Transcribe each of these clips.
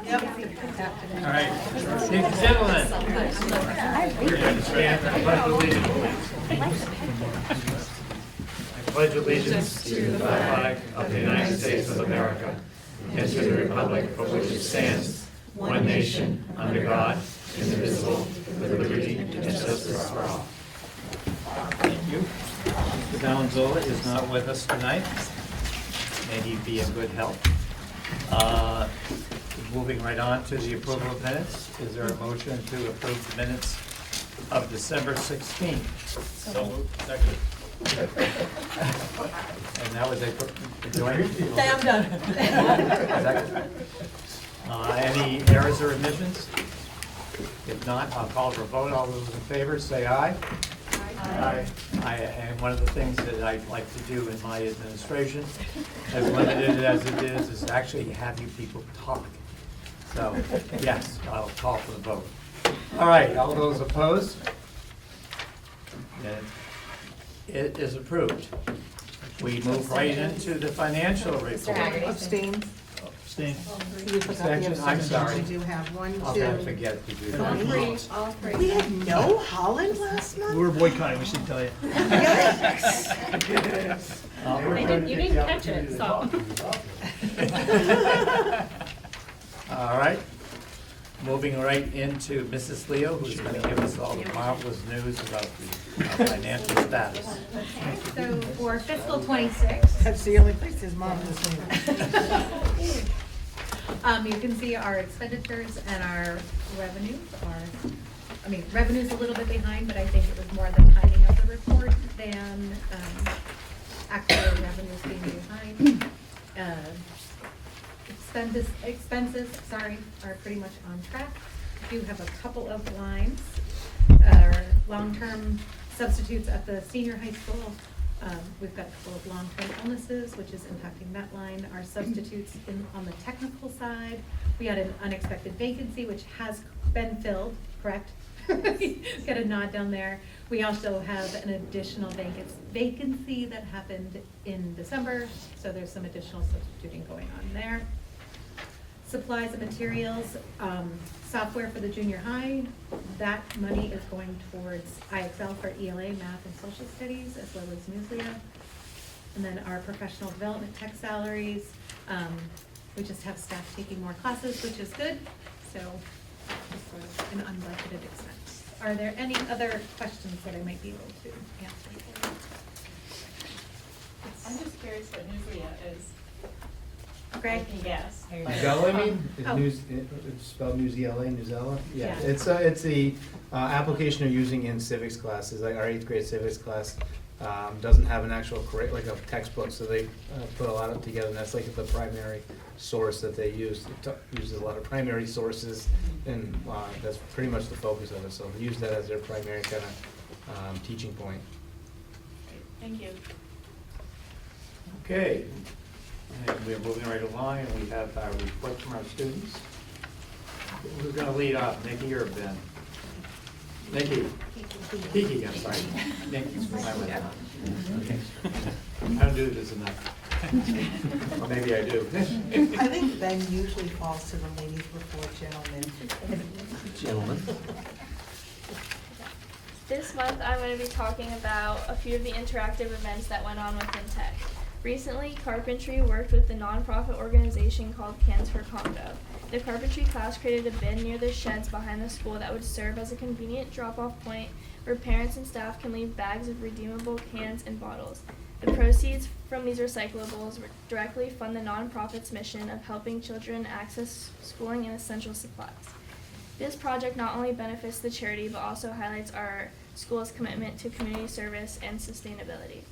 All right, ladies and gentlemen, we're going to stand and pledge allegiance. I pledge allegiance to the flag of the United States of America and to the republic for which it stands, one nation, under God, indivisible, with liberty and justice for all. Thank you. Mr. Valenzola is not with us tonight. May he be in good health. Moving right on to the approval of minutes. Is there a motion to approve the minutes of December 16th? So moved. Second. And that was a joint? Say I'm done. Second. Any errors or omissions? If not, I'll call for a vote. All those in favor say aye. Aye. And one of the things that I'd like to do in my administration, as limited as it is actually have you people talk. So, yes, I'll call for the vote. All right, all those opposed? It is approved. We move right into the financial report. Abstain. Abstain. You forgot the Abstention? I'm abstentions. sorry. We do have one, I'll two. never forget to do that. All three. We had no Holland last month? We were boycotting, we should tell you. Yikes. You didn't catch it, so. All right. Moving right into Mrs. Leo, who's going to give us all the marvelous news about the financial status. Okay, so for fiscal '26, That's the only place his mom is in. you can see our expenditures and our revenues are, revenue's a little bit behind, but I think it was more the timing of the report than actual revenues being behind. Expenses, are pretty much on track. We do have a couple of lines. Our long-term substitutes at the senior high school, we've got a couple of long-term illnesses, which is impacting that line. Our substitutes on the technical side, we had an unexpected vacancy, which has been filled, correct? Got a nod down there. We also have an additional vacancy that happened in December, so there's some additional substituting going on there. Supplies and materials, software for the junior high, that money is going towards IXL for ELA, math and social studies, as well as Newslia. And then our professional development tech salaries, we just have staff taking more classes, which is good, so just sort of an unbudgeted expense. Are there any other questions that I might be able to answer for you? I'm just curious what Newslia is. Greg? Yes. Newsella, I mean? Oh. It's spelled Newsella, Newsella? Yeah, Yeah. it's the application you're using in civics classes, like our 8th grade civics class. Doesn't have an actual like a textbook, so they put a lot of it together, and that's like the primary source that they use. It uses a lot of primary sources, and that's pretty much the focus of it, so they use that as their primary kind of teaching point. Thank you. Okay. And we're moving right along, and we have our report from our students. Who's going to lead off, Nikki or Ben? Nikki. Kiki, I'm sorry. Nikki's from my left. Okay. I don't do this enough. Or maybe I do. I think Ben usually falls to the ladies before gentlemen. Gentlemen. This month I'm going to be talking about a few of the interactive events that went on within Tech. Recently, carpentry worked with the nonprofit organization called Cans for Congo. The carpentry class created a bin near the sheds behind the school that would serve as a convenient drop-off point where parents and staff can leave bags of redeemable cans and bottles. The proceeds from these recyclables directly fund the nonprofit's mission of helping children access schooling and essential supplies. This project not only benefits the charity but also highlights our school's commitment to community service and sustainability.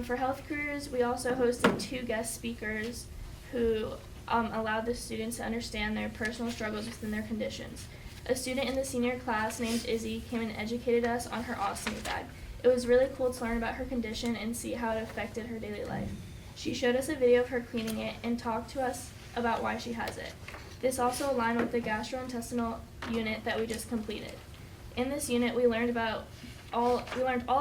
For health careers, we also hosted 2 guest speakers who allowed the students to understand their personal struggles within their conditions. A student in the senior class named Izzy came and educated us on her ostomy bag. It was really cool to learn about her condition and see how it affected her daily life. She showed us a video of her cleaning it and talked to us about why she has it. This also aligned with the gastrointestinal unit that we just completed. In this unit, we learned all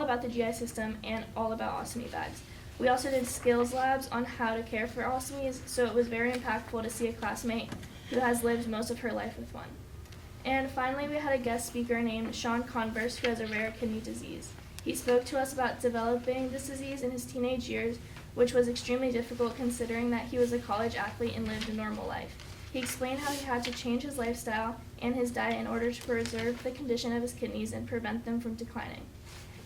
about the GI system and all about ostomy bags. We also did skills labs on how to care for ostomies, so it was very impactful to see a classmate who has lived most of her life with one. And finally, we had a guest speaker named Sean Converse, who has a rare kidney disease. He spoke to us about developing this disease in his teenage years, which was extremely difficult considering that he was a college athlete and lived a normal life. He explained how he had to change his lifestyle and his diet in order to preserve the condition of his kidneys and prevent them from declining.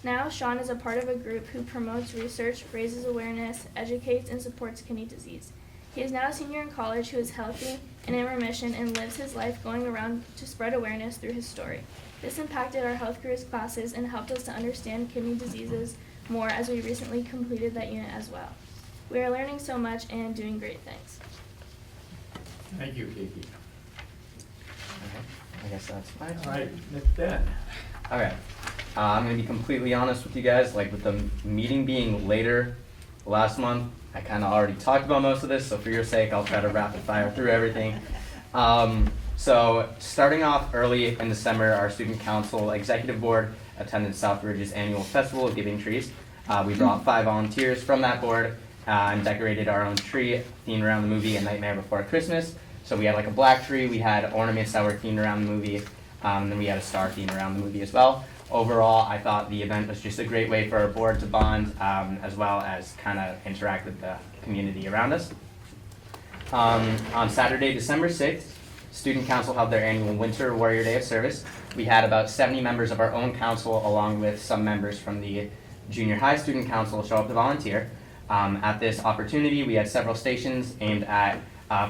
Now, Sean is a part of a group who promotes research, raises awareness, educates, and supports kidney disease. He is now a senior in college who is healthy and in remission and lives his life going around to spread awareness through his story. This impacted our health careers classes and helped us to understand kidney diseases more as we recently completed that unit as well. We are learning so much and doing great things. Thank you, Kiki. I guess that's fine. All right, Ms. Ben. Okay. I'm going to be completely honest with you guys. Like, with the meeting being later last month, I kind of already talked about most of this, so for your sake, I'll try to rapid fire through everything. So starting off early in December, our student council executive board attended Southbridge's annual Festival of Giving Trees. We brought 5 volunteers from that board and decorated our own tree themed around the movie A Nightmare Before Christmas. So we had like a black tree, we had ornaments that were themed around the movie, and then we had a star theme around the movie as well. Overall, I thought the event was just a great way for our board to bond, as well as kind of interact with the community around us. On Saturday, December 6th, Student Council held their annual Winter Warrior Day of Service. We had about 70 members of our own council, along with some members from the Junior High Student Council, show up to volunteer. At this opportunity, we had several stations aimed at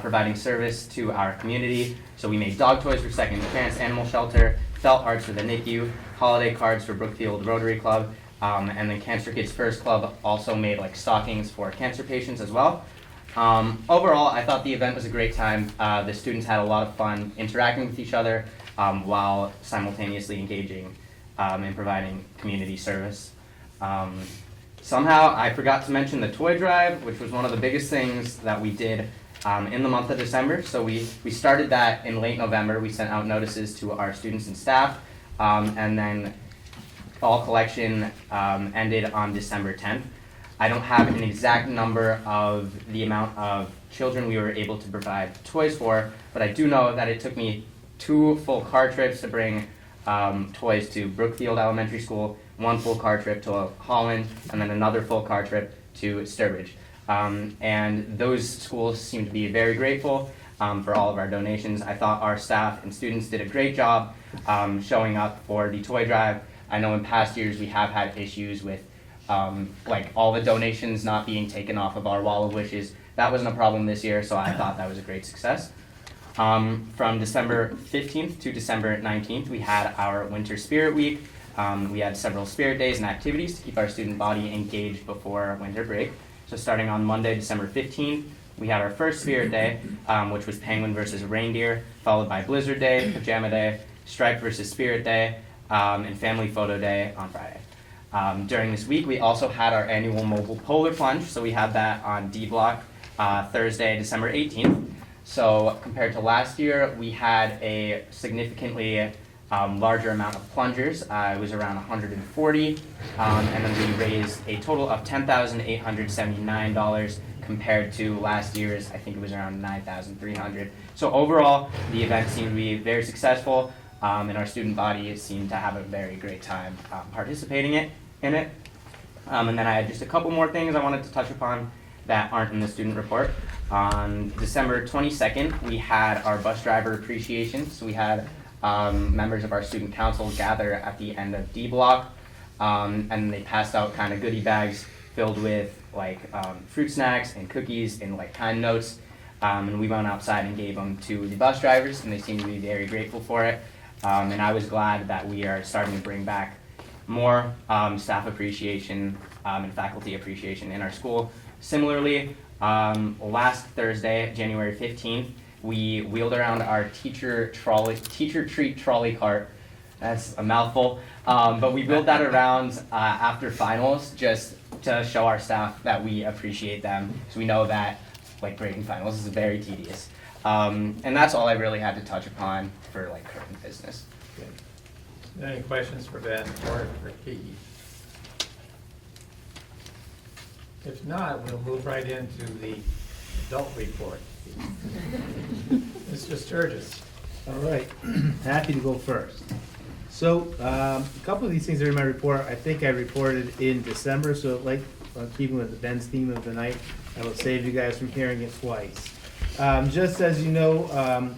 providing service to our community. So we made dog toys for Second Chance Animal Shelter, felt arts for the NICU, holiday cards for Brookfield Rotary Club, and then Cancer Kids First Club also made like stockings for cancer patients as well. Overall, I thought the event was a great time. The students had a lot of fun interacting with each other while simultaneously engaging in providing community service. Somehow, I forgot to mention the toy drive, which was one of the biggest things that we did in the month of December. So we started that in late November. We sent out notices to our students and staff, and then fall collection ended on December 10th. I don't have an exact number of the amount of children we were able to provide toys for, but I do know that it took me 2 full car trips to bring toys to Brookfield Elementary School, 1 full car trip to Holland, and then another full car trip to Sturbridge. And those schools seem to be very grateful for all of our donations. I thought our staff and students did a great job showing up for the toy drive. I know in past years we have had issues with like all the donations not being taken off of our wall of wishes. That wasn't a problem this year, so I thought that was a great success. From December 15th to December 19th, we had our Winter Spirit Week. We had several spirit days and activities to keep our student body engaged before winter break. So starting on Monday, December 15th, we had our first Spirit Day, which was Penguin versus Reindeer, followed by Blizzard Day, Pajama Day, Stripe versus Spirit Day, and Family Photo Day on Friday. During this week, we also had our annual mobile polar plunge, so we had that on D Block Thursday, December 18th. So compared to last year, we had a significantly larger amount of plungers. It was around 140, and then we raised a total of $10,879 compared to last year's, I think it was around $9,300. So overall, the event seemed to be very successful, and our student body seemed to have a very great time participating in it. And then I had just a couple more things I wanted to touch upon that aren't in the student report. On December 22nd, we had our bus driver appreciation. So we had members of our student council gather at the end of D Block, and they passed out kind of goodie bags filled with like fruit snacks and cookies and like kind notes, and we went outside and gave them to the bus drivers, and they seemed to be very grateful for it. And I was glad that we are starting to bring back more staff appreciation and faculty appreciation in our school. Similarly, last Thursday, January 15th, we wheeled around our teacher treat trolley cart. That's a mouthful, but we wheeled that around after finals just to show our staff that we appreciate them. So we know that like grading finals is very tedious. And that's all I really had to touch upon for like current business. Good. Any questions for Ben or for Kiki? If not, we'll move right into the adult report. Mr. Sturgis. All right, happy to go first. So, a couple of these things are in my report. I think I reported in December, so like, keeping with Ben's theme of the night, I will save you guys from hearing it twice. Just as you know,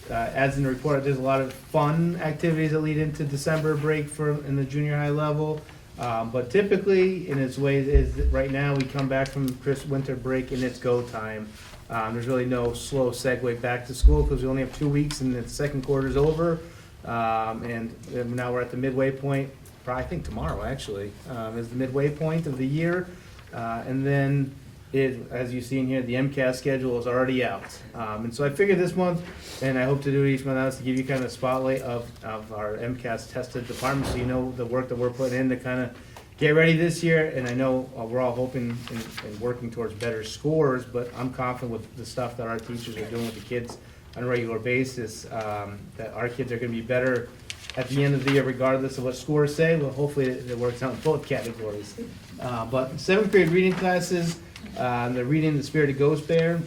as in the report, there's a lot of fun activities that lead into December break in the junior high level. But typically, in its ways, is that right now we come back from winter break and it's go time. There's really no slow segue back to school because we only have 2 weeks and the second quarter's over. And now we're at the midway point, I think tomorrow actually, is the midway point of the year. And then as you see in here, the MCAS schedule is already out. And so I figured this month, and I hope to do it each month, is to give you kind of a spotlight of our MCAS tested department, so you know the work that we're putting in to kind of get ready this year. And I know we're all hoping and working towards better scores, but I'm confident with the stuff that our teachers are doing with the kids on a regular basis, that our kids are going to be better at the end of the year regardless of what scores say. Well, hopefully it works out in both categories. But 7th grade reading classes, they're reading The Spirited Ghost Bear,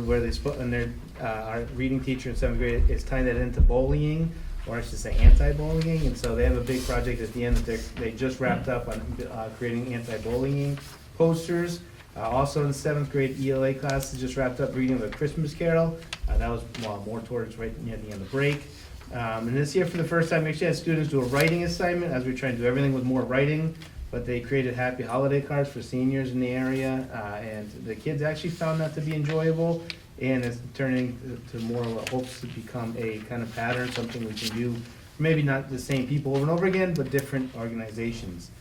where they split, and our reading teacher in 7th grade is tying that into bullying, or I should say anti-bullying, and so they have a big project at the end that they just wrapped up on creating anti-bullying posters. Also in the 7th grade ELA class, they just wrapped up reading The Christmas Carol. That was more towards right near the end of break. And this year, for the first time, we actually had students do a writing assignment, as we try to do everything with more writing. But they created happy holiday cards for seniors in the area, and the kids actually found that to be enjoyable, and it's turning to more what hopes to become a kind of pattern, something we can do, maybe not the same people over and over again, but different organizations.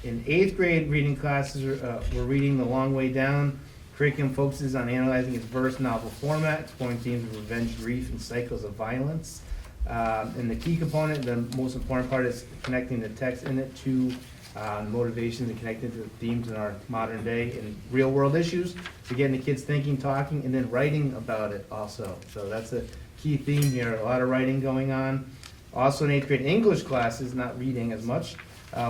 In 8th grade reading classes, we're reading The Long Way Down. Curriculum focuses on analyzing its verse novel format, exploring themes of revenge, grief, and cycles of violence. And the key component, the most important part, is connecting the text in it to motivations and connecting to the themes in our modern day and real world issues. So getting the kids thinking, talking, and then writing about it also. So that's a key theme here, a lot of writing going on. Also in 8th grade English classes, not reading as much,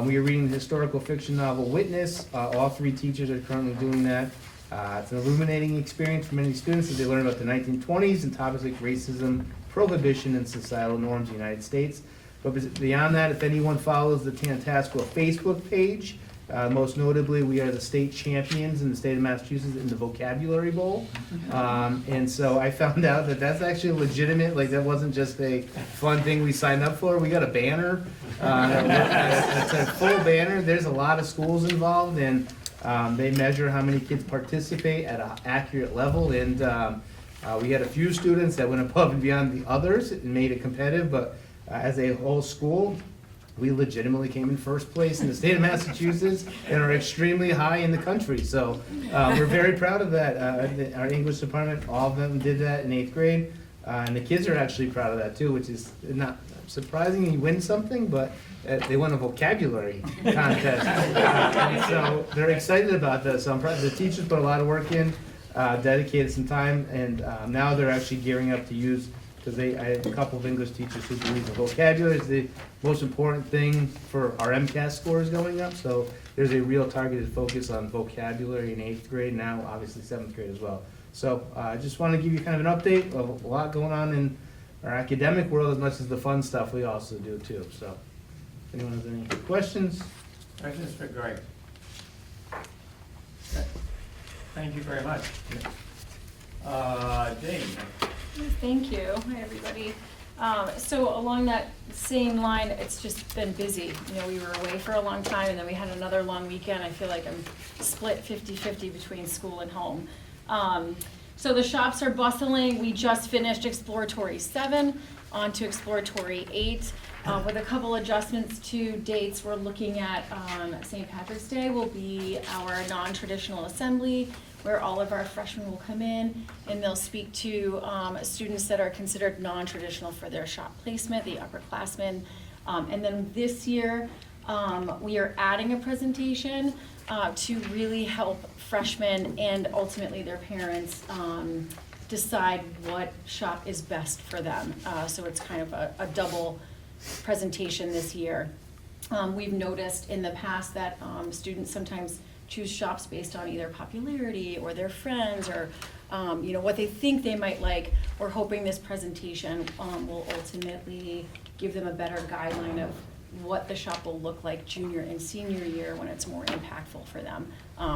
we are reading the historical fiction novel Witness. All 3 teachers are currently doing that. It's an illuminating experience for many students as they learn about the 1920s and topics like racism, prohibition, and societal norms in the United States. But beyond that, if anyone follows the Tantasqua Facebook page, most notably, we are the state champions in the state of Massachusetts in the Vocabulary Bowl. And so I found out that that's actually legitimate, like that wasn't just a fun thing we signed up for. We got a banner. It's a full banner. There's a lot of schools involved, and they measure how many kids participate at an accurate level. And we had a few students that went above and beyond the others and made it competitive, but as a whole school, we legitimately came in first place in the state of Massachusetts and are extremely high in the country. So we're very proud of that. Our English department, all of them did that in 8th grade. And the kids are actually proud of that too, which is not surprising. You win something, but they won a vocabulary contest. And so they're excited about that. So I'm proud. The teachers put a lot of work in, dedicated some time, and now they're actually gearing up to use, because I have a couple of English teachers who believe the vocabulary is the most important thing for our MCAS scores going up. So there's a real targeted focus on vocabulary in 8th grade, now obviously 7th grade as well. So I just want to give you kind of an update of a lot going on in our academic world as much as the fun stuff we also do too. So if anyone has any questions? Questions for Greg? Okay. Thank you very much. Jane? Thank you. Hi, everybody. So along that same line, it's just been busy. You know, we were away for a long time, and then we had another long weekend. I feel like I'm split 50-50 between school and home. So the shops are bustling. We just finished Exploratory 7, on to Exploratory 8. With a couple adjustments to dates, we're looking at St. Patrick's Day will be our non-traditional assembly, where all of our freshmen will come in and they'll speak to students that are considered non-traditional for their shop placement, the upperclassmen. And then this year, we are adding a presentation to really help freshmen and ultimately their parents decide what shop is best for them. So it's kind of a double presentation this year. We've noticed in the past that students sometimes choose shops based on either popularity or their friends or what they think they might like. We're hoping this presentation will ultimately give them a better guideline of what the shop will look like junior and senior year when it's more impactful for them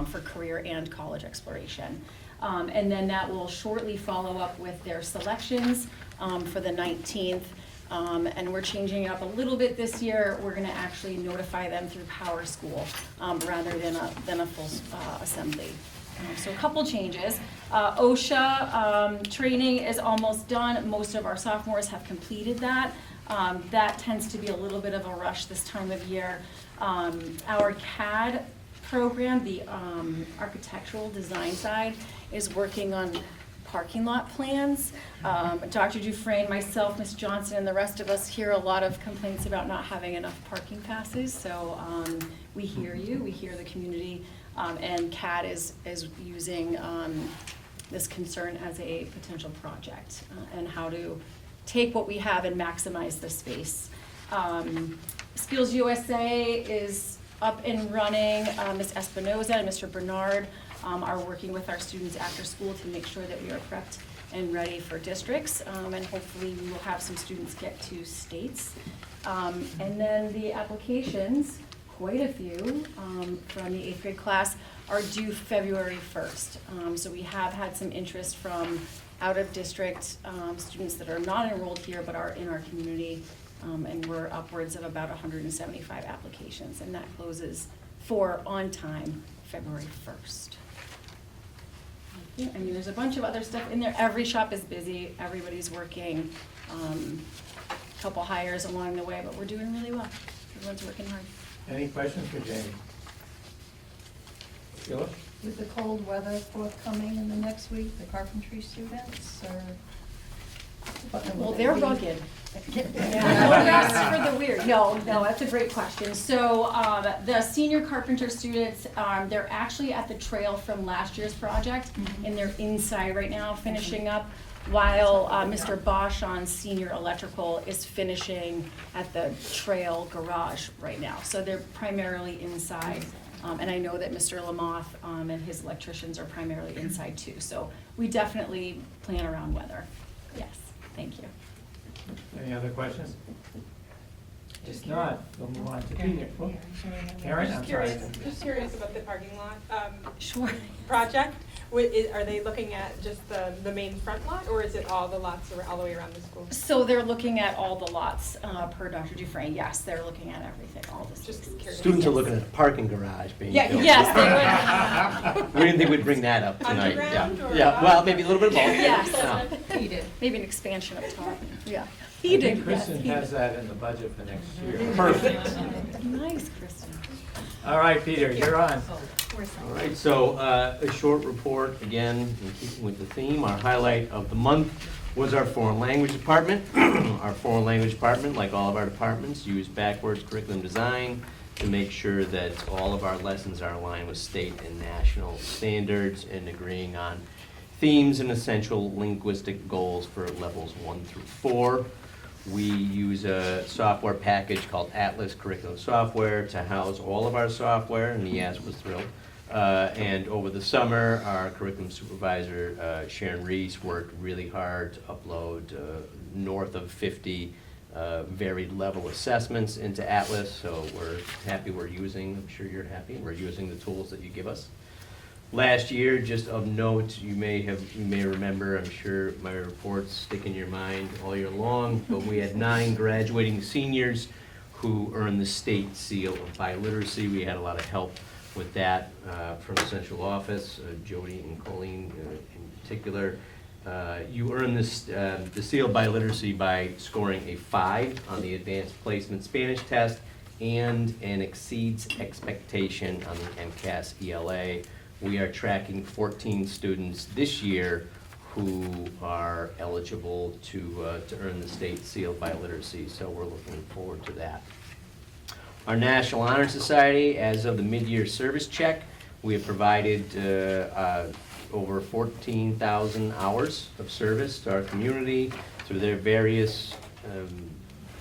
for career and college exploration. And then that will shortly follow up with their selections for the 19th. And we're changing it up a little bit this year. We're going to actually notify them through Power School rather than a full assembly. So a couple changes. OSHA training is almost done. Most of our sophomores have completed that. That tends to be a little bit of a rush this time of year. Our CAD program, the architectural design side, is working on parking lot plans. Dr. Dufresne, myself, Ms. Johnson, and the rest of us hear a lot of complaints about not having enough parking passes. So we hear you, we hear the community, and CAD is using this concern as a potential project and how to take what we have and maximize the space. Skills USA is up and running. Ms. Espinoza and Mr. Bernard are working with our students after school to make sure that we are prepped and ready for districts, and hopefully we will have some students get to states. And then the applications, quite a few from the 8th grade class, are due February 1st. So we have had some interest from out-of-district students that are not enrolled here but are in our community, and we're upwards of about 175 applications, and that closes for on time February 1st. I mean, there's a bunch of other stuff in there. Every shop is busy, everybody's working, a couple hires along the way, but we're doing really well. Everyone's working hard. Any questions for Jamie? Sheila? With the cold weather forthcoming in the next week, the carpentry students or? Well, they're rugged. Don't ask for the weird. No, that's a great question. So the senior carpenter students, they're actually at the trail from last year's project, and they're inside right now finishing up, while Mr. Bosch on senior electrical is finishing at the trail garage right now. So they're primarily inside. And I know that Mr. Lamoth and his electricians are primarily inside too. So we definitely plan around weather. Yes, thank you. Any other questions? If not, we'll move on to Peter. Oh, Karen, I'm sorry. Just curious about the parking lot Sure. project. Are they looking at just the main front lot, or is it all the lots all the way around the school? So they're looking at all the lots per Dr. Dufresne. Yes, they're looking at everything, all the Just spaces. curious. Students are looking at a parking garage being Yeah, built. yes, they would. We didn't think we'd bring that up tonight. Underground Yeah, or yeah. above? Well, maybe a little bit of both. Yes. Yeah. Heated. Maybe an expansion up top. Yeah. I He think did, yes. Kristen he has did. that in the budget for next year. Perfect. Nice, Kristen. All right, Peter, you're on. All right, so a short report, again, in keeping with the theme. Our highlight of the month was our foreign language department. Our foreign language department, like all of our departments, used backwards curriculum design to make sure that all of our lessons are aligned with state and national standards and agreeing on themes and essential linguistic goals for levels 1 through 4. We use a software package called Atlas Curriculum Software to house all of our software, and Yas was thrilled. And over the summer, our curriculum supervisor, Sharon Reese, worked really hard to upload north of 50 varied level assessments into Atlas, so we're happy we're using, I'm sure you're happy, we're using the tools that you give us. Last year, just of note, you may remember, I'm sure my reports stick in your mind all year long, but we had 9 graduating seniors who earned the state seal of biliteracy. We had a lot of help with that from the central office, Jody and Colleen in particular. You earn this, the seal of biliteracy by scoring a 5 on the advanced placement Spanish test and an exceeds expectation on the MCAS ELA. We are tracking 14 students this year who are eligible to earn the state seal of biliteracy, so we're looking forward to that. Our National Honor Society, as of the mid-year service check, we have provided over 14,000 hours of service to our community through their various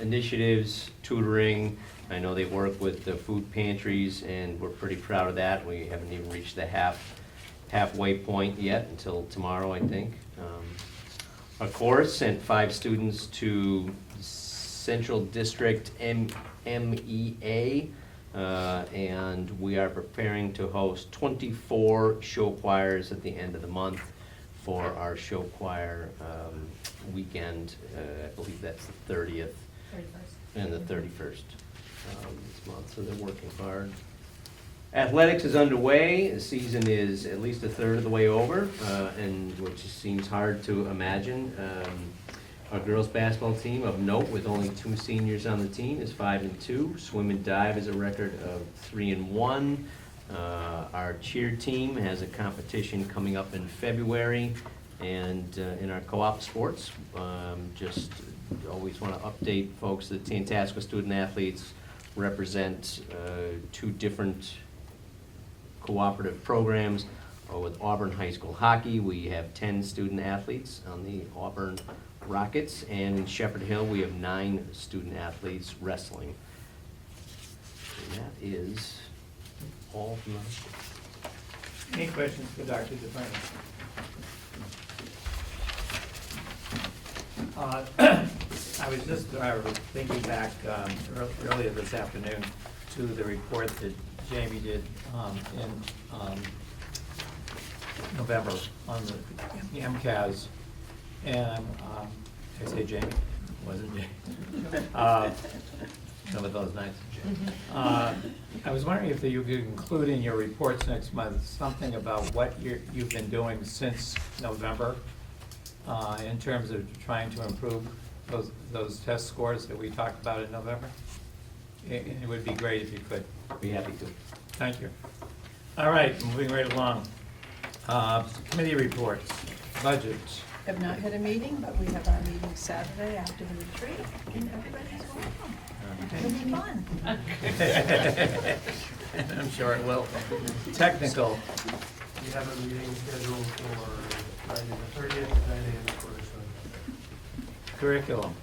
initiatives, tutoring, I know they work with the food pantries, and we're pretty proud of that. We haven't even reached the halfway point yet until tomorrow, I think. Of course, sent 5 students to Central District MEA, and we are preparing to host 24 show choirs at the end of the month for our show choir weekend. I believe that's the 30th and the 31st this month, so they're working hard. Athletics is underway. The season is at least a third of the way over, and which seems hard to imagine. Our girls basketball team of note, with only 2 seniors on the team, is 5-2. Swim and dive is a record of 3-1. Our cheer team has a competition coming up in February, and in our co-op sports, just always want to update folks that Tantasqua student athletes represent 2 different cooperative programs. With Auburn High School hockey, we have 10 student athletes on the Auburn Rockets, and in Shepherd Hill, we have 9 student athletes wrestling. And that is all from us. Any questions for Dr. DeFranco? I was just thinking back earlier this afternoon to the report that Jamie did in November on the MCAS, and I say Jamie, it wasn't Jamie. Some of those nights. I was wondering if you could include in your reports next month something about what you've been doing since November in terms of trying to improve those test scores that we talked about in November. It would be great if you could. Be happy to. Thank you. All right, moving right along. Committee reports, budget. Have not had a meeting, but we have our meeting Saturday after the retreat, and everybody's welcome. It'll be fun. I'm sure it will. Technical. We have a meeting scheduled for Friday the 30th, 9 a.m. to quarter to. Curriculum.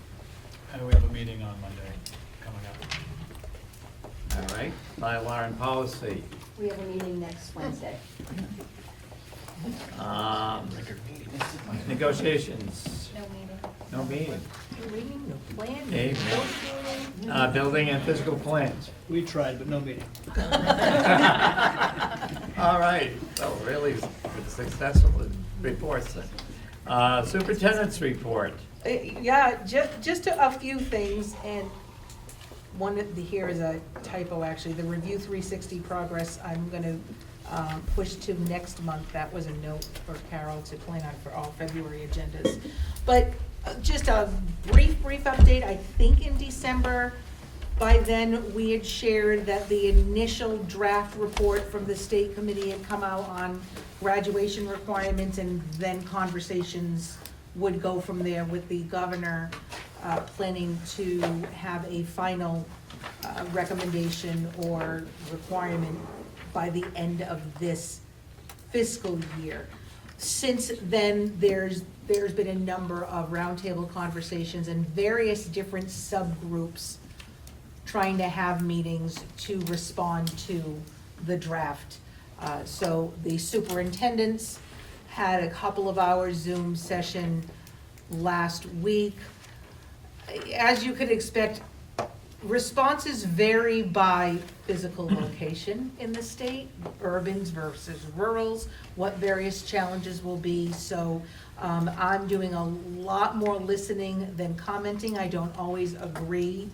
And we have a meeting on Monday coming up. All right. Bylaw and policy. We have a meeting next Wednesday. Negotiations. No meeting. No meeting. No meeting, no plan, no Amen. negotiating. Building and physical plans. We tried, but no meeting. All right. So really successful reports then. Superintendent's report. Yeah, just a few things, and one of here is a typo, actually. The Review 360 progress, I'm gonna push to next month. That was a note for Carol to plan on for all February agendas. But just a brief update. I think in December, by then, we had shared that the initial draft report from the state committee had come out on graduation requirements, and then conversations would go from there with the governor planning to have a final recommendation or requirement by the end of this fiscal year. Since then, there's been a number of roundtable conversations and various different subgroups trying to have meetings to respond to the draft. So the superintendents had a couple of hours Zoom session last week. As you could expect, responses vary by physical location in the state, urbans versus rurals, what various challenges will be. So I'm doing a lot more listening than commenting. I don't always agree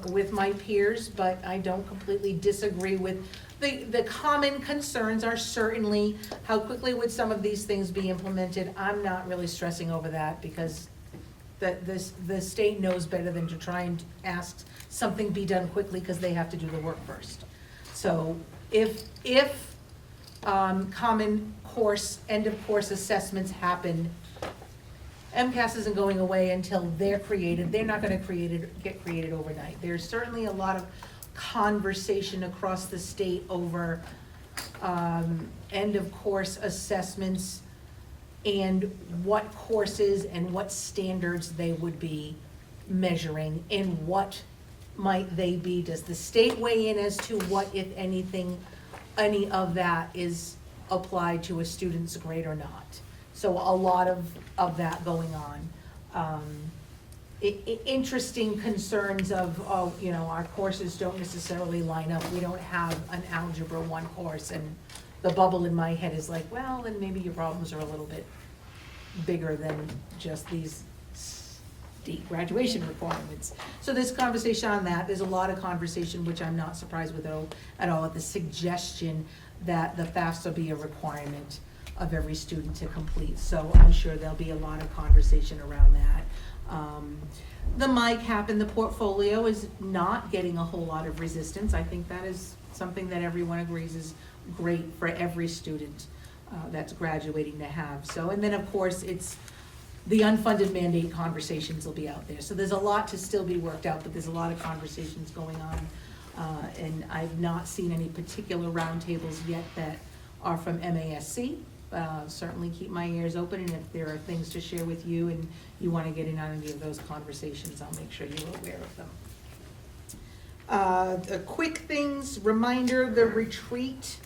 with my peers, but I don't completely disagree with the common concerns are certainly how quickly would some of these things be implemented. I'm not really stressing over that because the state knows better than to try and ask something be done quickly because they have to do the work first. So if common course, end of course assessments happen, MCAS isn't going away until they're created. They're not gonna get created overnight. There's certainly a lot of conversation across the state over end of course assessments and what courses and what standards they would be measuring in what might they be? Does the state weigh in as to what, if anything, any of that is applied to a student's grade or not? So a lot of that going on. Interesting concerns of, you know, our courses don't necessarily line up. We don't have an Algebra 1 course, and the bubble in my head is like, well, then maybe your problems are a little bit bigger than just these state graduation requirements. So there's conversation on that. There's a lot of conversation, which I'm not surprised with at all, at the suggestion that the FAFSA be a requirement of every student to complete. So I'm sure there'll be a lot of conversation around that. The MyCap in the portfolio is not getting a whole lot of resistance. I think that is something that everyone agrees is great for every student that's graduating to have. So, and then of course, it's the unfunded mandate conversations will be out there. So there's a lot to still be worked out, but there's a lot of conversations going on. And I've not seen any particular roundtables yet that are from MASC. Certainly keep my ears open, and if there are things to share with you and you want to get in on any of those conversations, I'll make sure you're aware of them. Quick things, reminder, the retreat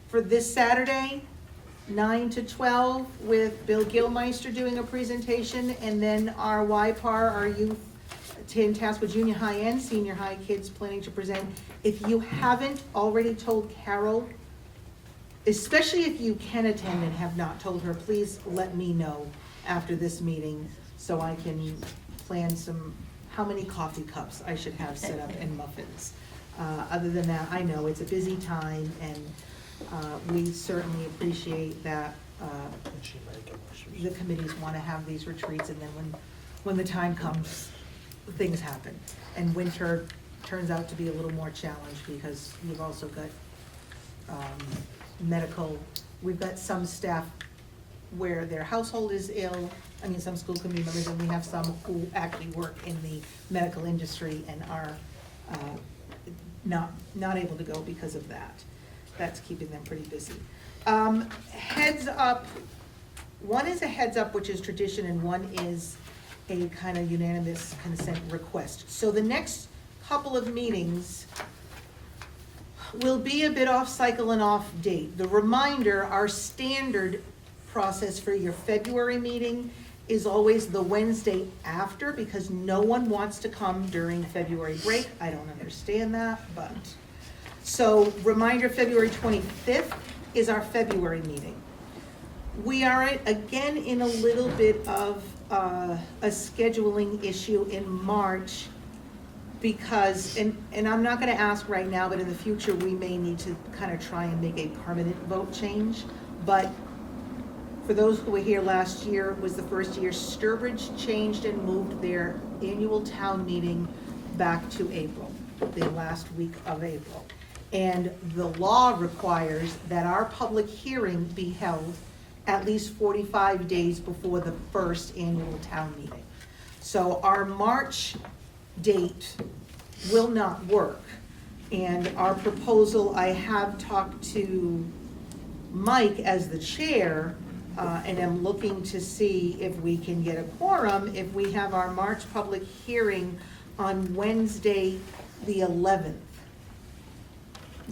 for this Saturday, 9 to 12, with Bill Gilmeister doing a presentation, and then our YPAR, our youth, Tantasqua Junior High and Senior High kids planning to present. If you haven't already told Carol, especially if you can attend and have not told her, please let me know after this meeting so I can plan how many coffee cups I should have set up and muffins. Other than that, I know it's a busy time, and we certainly appreciate that the committees want to have these retreats, and then when the time comes, things happen. And winter turns out to be a little more challenged because you've also got medical, we've got some staff where their household is ill, some school committee members, and we have some who actually work in the medical industry and are not able to go because of that. That's keeping them pretty busy. Heads up, one is a heads up, which is tradition, and one is a kind of unanimous consent request. So the next couple of meetings will be a bit off cycle and off date. The reminder, our standard process for your February meeting is always the Wednesday after, because no one wants to come during February break. I don't understand that, but. So reminder, February 25th is our February meeting. We are again in a little bit of a scheduling issue in March, because, and I'm not gonna ask right now, but in the future, we may need to kind of try and make a permanent vote change. But for those who were here last year, was the first year, Sturbridge changed and moved their annual town meeting back to April, the last week of April. And the law requires that our public hearing be held at least 45 days before the first annual town meeting. So our March date will not work. And our proposal, I have talked to Mike as the chair, and I'm looking to see if we can get a quorum if we have our March public hearing on Wednesday, the 11th,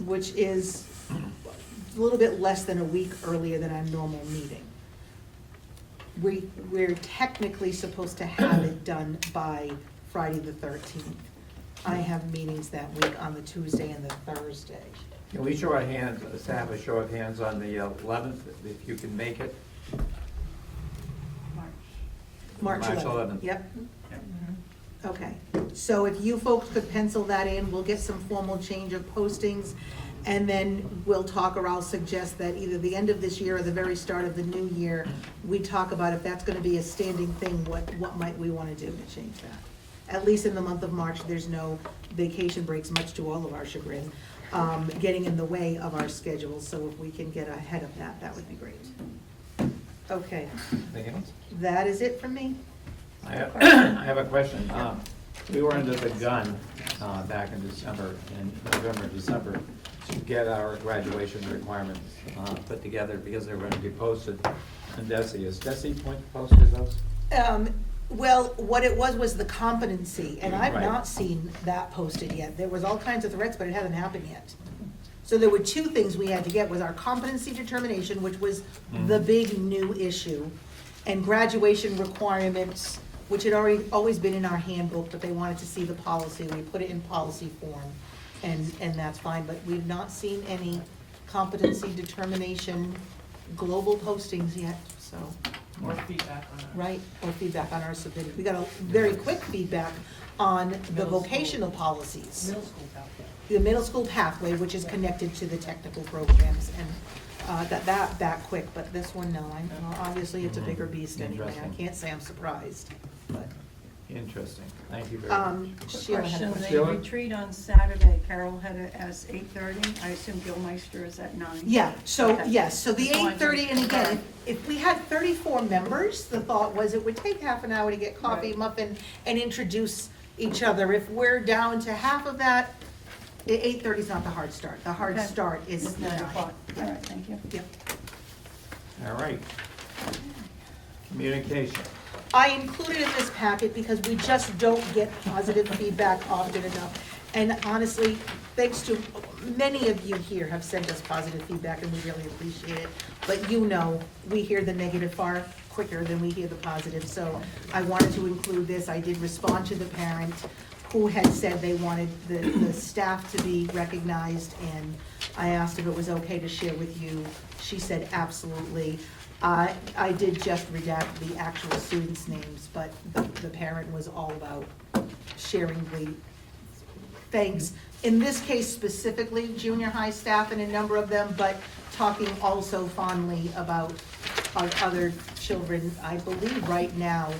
which is a little bit less than a week earlier than our normal meeting. We're technically supposed to have it done by Friday the 13th. I have meetings that week on the Tuesday and the Thursday. Can we show our hands, have a show of hands on the 11th, if you can make it? March 11th. Yep. Okay, so if you folks could pencil that in, we'll get some formal change of postings, and then we'll talk, or I'll suggest that either the end of this year or the very start of the new year, we talk about if that's gonna be a standing thing, what might we wanna do to change that? At least in the month of March, there's no vacation breaks, much to all of our chagrin, getting in the way of our schedule, so if we can get ahead of that, that would be great. Okay, Anything else? that is it from me. I have a question. We were under the gun back in December, November, December, to get our graduation requirements put together because they were going to be posted in DESI. Is DESI posted those? Well, what it was the competency, and I've Right. not seen that posted yet. There was all kinds of threats, but it hasn't happened yet. So there were two things we had to get, was our competency determination, which was the big new issue, and graduation requirements, which had always been in our handbook, but they wanted to see the policy. We put it in policy form, and that's fine, but we've not seen any competency determination global postings yet, so. More feedback on that. Right, or feedback on our submitted. We got a very quick feedback on the vocational policies. Middle school pathway. The middle school pathway, which is connected to the technical programs, and that quick, but this one, no, obviously it's a bigger beast anyway. I Interesting. can't say I'm surprised, but, Interesting, thank you very much. Sheila had a Question, question. the retreat on Saturday, Carol had it as 8:30, I assume Gilmeister is at 9. Yeah, so, Okay. yes, so the Just wanted to 8:30, and again, confirm. if we had 34 members, the thought was it would take half an hour to get coffee, Right. muffin, and introduce each other. If we're down to half of that, 8:30 is not the hard start. The hard Okay. start is It's 9 o'clock, all right, thank you. Yep. All right. Communication. I included in this packet because we just don't get positive feedback often enough. And honestly, thanks to, many of you here have sent us positive feedback and we really appreciate it. But you know, we hear the negative far quicker than we hear the positive. So I wanted to include this. I did respond to the parent who had said they wanted the staff to be recognized, and I asked if it was okay to share with you. She said absolutely. I did just redact the actual students' names, but the parent was all about sharing the thanks. In this case specifically, junior high staff and a number of them, but talking also fondly about our other children. I believe right now,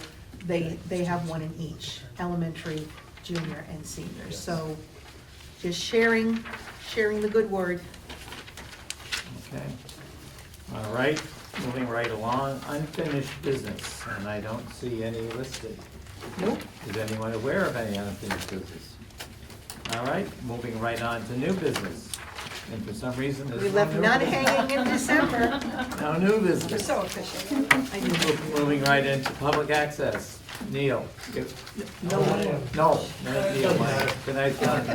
they have one in each, elementary, junior, and senior. So just sharing the good word. Okay. All right, moving right along, unfinished business, and I don't see any listed. Nope. Is anyone aware of any unfinished business? All right, moving right on to new business. And for some reason, there's We no left new none business. hanging in December. No new business. So efficient. I knew. Moving right into public access. Neil. No one. No, not Neil, Mike. Good night, John.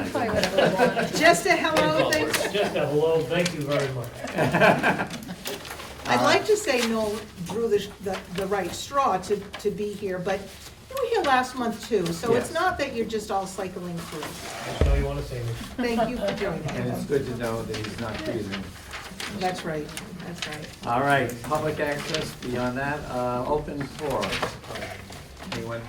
Just a hello, thanks. Just a hello, thank you very much. I'd like to say Noel drew the right straw to be here, but you were here last month too, so it's Yes. not that you're just all cycling through. I know you want to say this. Thank you for joining And it's us. good to know that he's not freezing. That's right, that's right. All right, public access, beyond that, open forum. Anyone?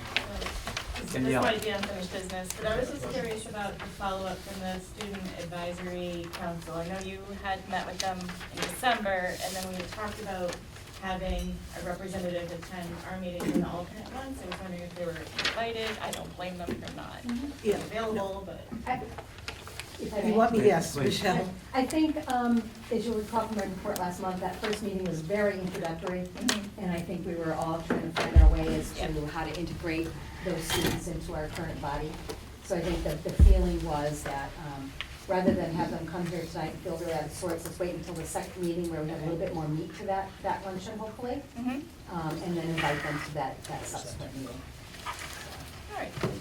This Danielle. might be unfinished business, but I was just curious about the follow-up from the Student Advisory Council. I know you had met with them in December, and then we had talked about having a representative attend our meetings and the alternate ones. I was wondering if they were invited. I don't blame them for not being Yeah. available, but. If I You may. want me, yes, Please. Michelle. I think, as you'll recall from my report last month, that first meeting was very introductory, and I think we were all trying to find our way as to how to integrate those students into our current body. So I think that the feeling was that, rather than have them come here tonight and feel really out of sorts, let's wait until the second meeting where we have a little bit more meat to that luncheon, hopefully, Mhm. and then invite them to that subsequent meeting. All right, thank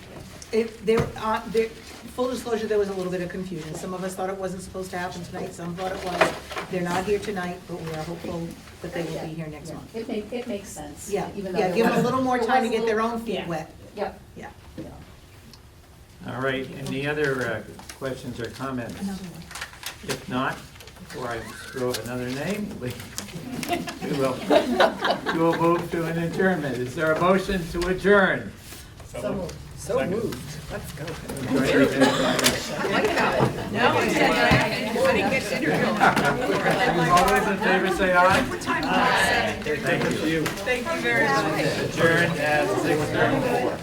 you. Full disclosure, there was a little bit of confusion. Some of us thought it wasn't supposed to happen tonight, some thought it was. They're not here tonight, but we are hopeful that they will be here next Yeah. month. It makes sense. Yeah, even though yeah, there give them a was- little more there time to was a get their little- own feet Yeah. wet. Yep. Yeah. Yeah. All right, any other questions or comments? Another one. If not, before I screw up another name, we will move to an adjournment. Is there a motion to adjourn? So moved. Let's go. All I didn't get dinner. those in favor say aye. Thank you. Thank you very much. Adjourned at 6:34.